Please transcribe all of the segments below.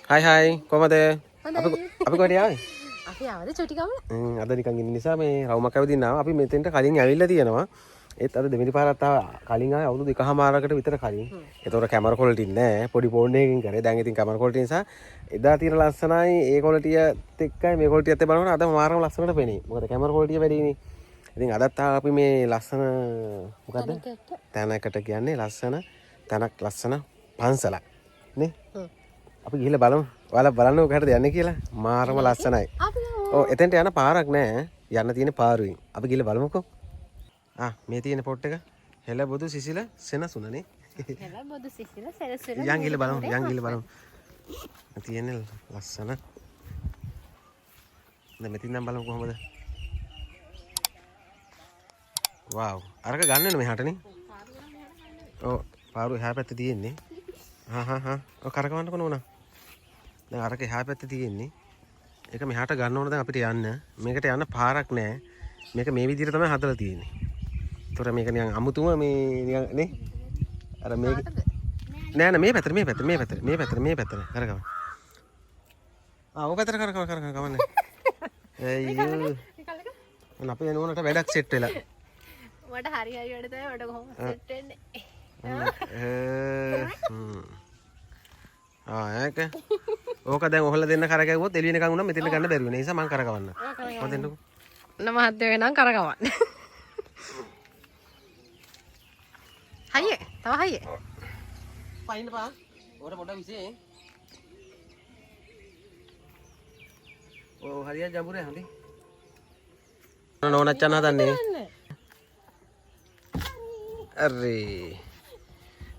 Hai කොහමද? අපි කොහෙද ආවේ? අපි ආවද චොටි ගම? අද නිකන් ඉන්න නිසා මේ රවුමක් ඇවිදින්න ආවා. අපි මෙතෙන්ට කලින් ඇවිල්ලා තියෙනවා. ඒත් අද දෙවෙනි පාරක් කලින් ආවේ අවුරුදු 1කමාරකට විතර කලින්. ඒතකොට කැමරා ක්වොලිටි නෑ. පොඩි ෆෝන් එකකින් කරේ. දැන් ඉතින් කැමරා ක්වොලිටි නිසා එදා තියෙන ලස්සනයි ඒ ක්වොලිටියත් එක්කයි මේ ක්වොලිටියත් එක්ක බලනකොට අද මාරම ලස්සනට පෙනේ. මොකද කැමරා ක්වොලිටිය වැඩිනේ. ඉතින් අදත් අපි මේ ලස්සන මොකද්ද? තැනකට කියන්නේ ලස්සන තැනක් ලස්සන පන්සලක්. නේ? අපි ගිහලා බලමු. ඔයාලා බලන්න කොහෙටද යන්නේ කියලා. මාරම ලස්සනයි. ඔව් එතෙන්ට යන පාරක් නෑ. යන්න තියෙන පාරුවෙන්. අපි ගිහලා බලමුකෝ. මේ තියෙන පොට් එක. හෙළ බොදු සිසිල සෙනසුනනේ. හෙළ බොදු සිසිල සෙනසුන. යන් ගිහලා බලමු. යන් ගිහලා බලමු. තියෙන ලස්සන. දැන් මෙතින් නම් බලමු කොහමද. වව්. අරක ගන්න ඕනේ මෙහාටනේ. ඔව් පාරුව එහා පැත්තේ තියෙන්නේ. ඔය කරකවන්න කොනෝනා. දැන් අරක එහා පැත්තේ තියෙන්නේ. ඒක මෙහාට ගන්න ඕන දැන් අපිට යන්න. මේකට යන්න පාරක් නැහැ. මේක මේ විදිහට තමයි හදලා තියෙන්නේ. ඒතොර මේක නිකන් අමුතුම මේ නිකන් නේ. අර මේක නෑ මේ පැත්තට කරකවන්න. ඔය පැත්තට කරකවන්න. අයියෝ. මම අපේ නෝනට වැඩක් සෙට් වෙලා. මට හරි වැඩ තමයි මට කොහොමද සෙට් වෙන්නේ. ඒක ඕක දැන් ඔහලා දෙන්න කරකැවුවොත් එළියනකන් උනා මෙතන ගන්න බැරි වෙන නිසා මම කරකවන්න. මම දෙන්නකෝ. මහත්ය වෙනම් කරකවන්න. හයියේ තව හයියේ. පයින්න පා. ඕකට පොඩක් විසේ. ඕ හරියට ජඹුරේ හඳි. නෝනච්චන් හදන්නේ.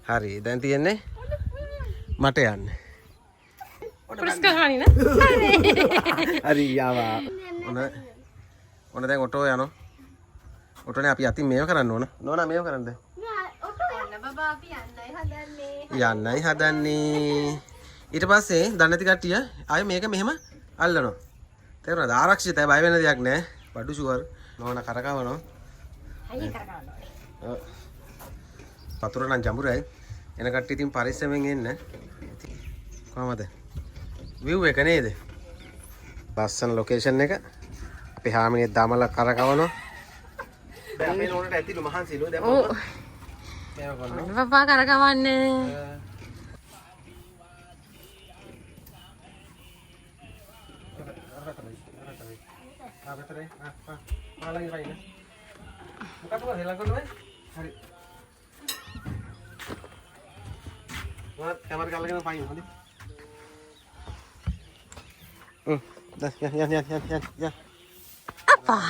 හරි දැන් තියෙන්නේ මට යන්න. පුරස්කාර වනින. හරි යාවා. ඔන්න දැන් ඔටෝ යනවා. ඔටෝනේ අපි අතින් මේව කරන්න ඕන. නෝනා මේව කරන්නද? ඔන්න බබා අපි යන්නයි හදන්නේ. ඊට පස්සේ දන්නේ නැති කට්ටිය ආයෙ මේක මෙහෙම අල්ලනවා. තේරුණාද? ආරක්ෂිතයි බය වෙන දෙයක් නෑ. බඩු ෂුවර්. නෝනා කරකවනවා. හයියේ කරකවනවා. ඔව්. වතුර නම් ජඹුරයි. එන කට්ටිය ඉතින් පරිස්සමෙන් එන්න. කොහමද? view එක නේද? ලස්සන ලොකේෂන් එක. අපි හාමිනේ දමලා කරකවනවා. දැන් අපේ නෝනට ඇතිලු මහන්සිලු දැන් මම මේව කරනවා. පපා කරකවන්නේ. මාළගේ පයින්. මොකක්ද හෙලන් කරන්නේ? හරි. මත් කැමරා ගල්ලගෙන පයින් හොඳයි. යන්. අප්පා.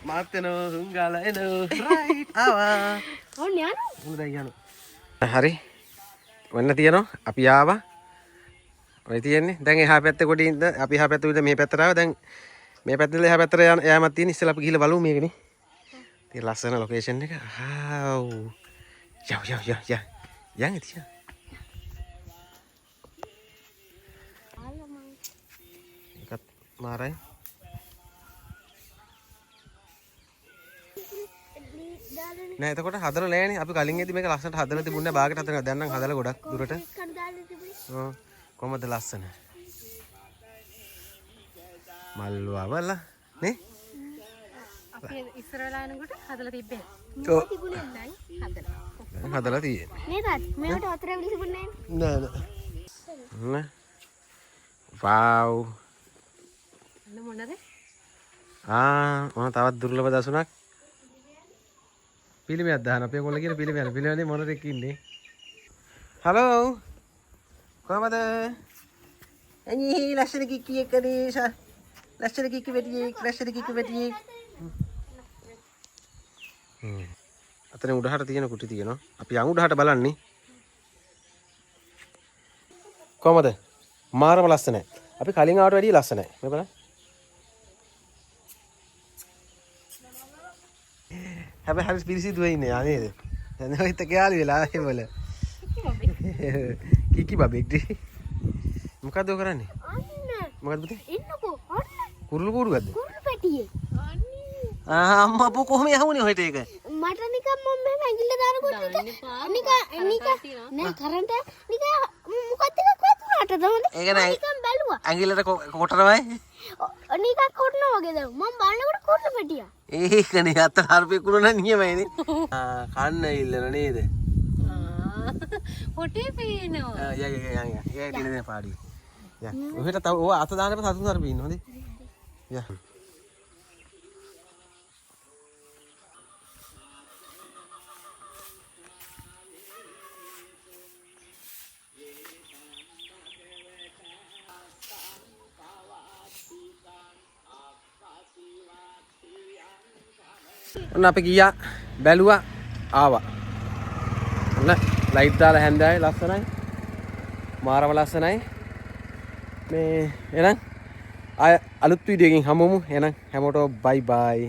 මාතනෝ හුංගාලා එනෝ රයිට් ආවා. ඕන්න යන්න. උන් දැන් යනවා. හරි. වෙන්න තියනවා. අපි ආවා. ඔය තියෙන්නේ. දැන් එහා පැත්තේ කොටින්ද අපි එහා පැත්තේ විතර මේ පැත්තට ආවා. දැන් මේ පැත්තේ එහා පැත්තට යෑමක් තියෙන. ඉස්සෙල්ලා අපි ගිහලා බලමු මේකනේ. තියෙන ලස්සන ලොකේෂන් එක. ආව්. යන් ඉතින්. ඒකත් මාරයි. නෑ එතකොට හදලා නෑනේ. අපි කලින් එදී මේක ලස්සනට හදලා තිබුණේ නෑ. බාගෙට හදලා දැන් නම් හදලා ගොඩක් දුරට. ඔව්. කොහමද ලස්සන? මල්වවල නේ? අපි ඉස්සරහලා යනකොට හදලා තිබ්බේ. ඔව්. තිබුණේ නැහැ හදලා. හදලා තියෙන්නේ. නේද? මේකට වතුර ඇවිල්ලා තිබුණේ නෑ. වව්. මොනද? මොන තවත් දුර්ලභ දසුණක්. පිළිමයක් දාන අපේ කොල්ල කියන පිළිමයනේ මොනද ඉන්නේ. හලෝ. කොහමද? අනේ ලස්සන කික්කියෙක් කනේසා. ලස්සන කික්කි වෙටියෙක්. අතන උඩහට තියෙන කුටි තියෙනවා. අපි යන් උඩහට බලන්නේ. කොහමද? මාරම ලස්සනයි. අපි කලින් ආවට වැඩිය ලස්සනයි. මේ බලන්න. හැබැයි හරි පිරිසිදුව ඉන්නේ යා නේද? දැන් ඔය ඉත කෑලි වෙලා ඒ වල. කිකි බබෙක් දී. මොකද ඔය කරන්නේ? මොකද පුතේ? ඉන්නකෝ. අන්න. කුරුළු කූරුවක්ද? කුරුළු පැටියේ. අම්මා අපෝ කොහොම යහුනේ ඔහෙට ඒක? මට නිකන් මම මෙහෙම ඇඟිල්ල දානකොට නිකන් නෑ කරන්ට නිකන් මොකද්ද තමයි. ඒක නෑ. නිකන් බැලුවා. ඇඟිල්ලට කොටනවයි. නිකන් කොටනවා වගේ දැන්. මම බලනකොට කොටන පැටියා. ඒකනේ අත හර්පෙකුණ නියමයිනේ. කන්න ඉල්ලන නේද? හොටේ පේනවා. යා දිනේ පාඩි. යා. ඔහෙට තව ඔය අත දාන්න එපා සතුන් හර්පෙ ඉන්න හොඳේ. යා. ඔන්න අපි ගියා බැලුවා ආවා. ඔන්න ලයිට් දාලා හැන්දෑවේ ලස්සනයි. මාරම ලස්සනයි. මේ එහෙනම් අලුත් වීඩියෝ එකකින් හමුමු. එහෙනම් හැමෝටම බයි බයි.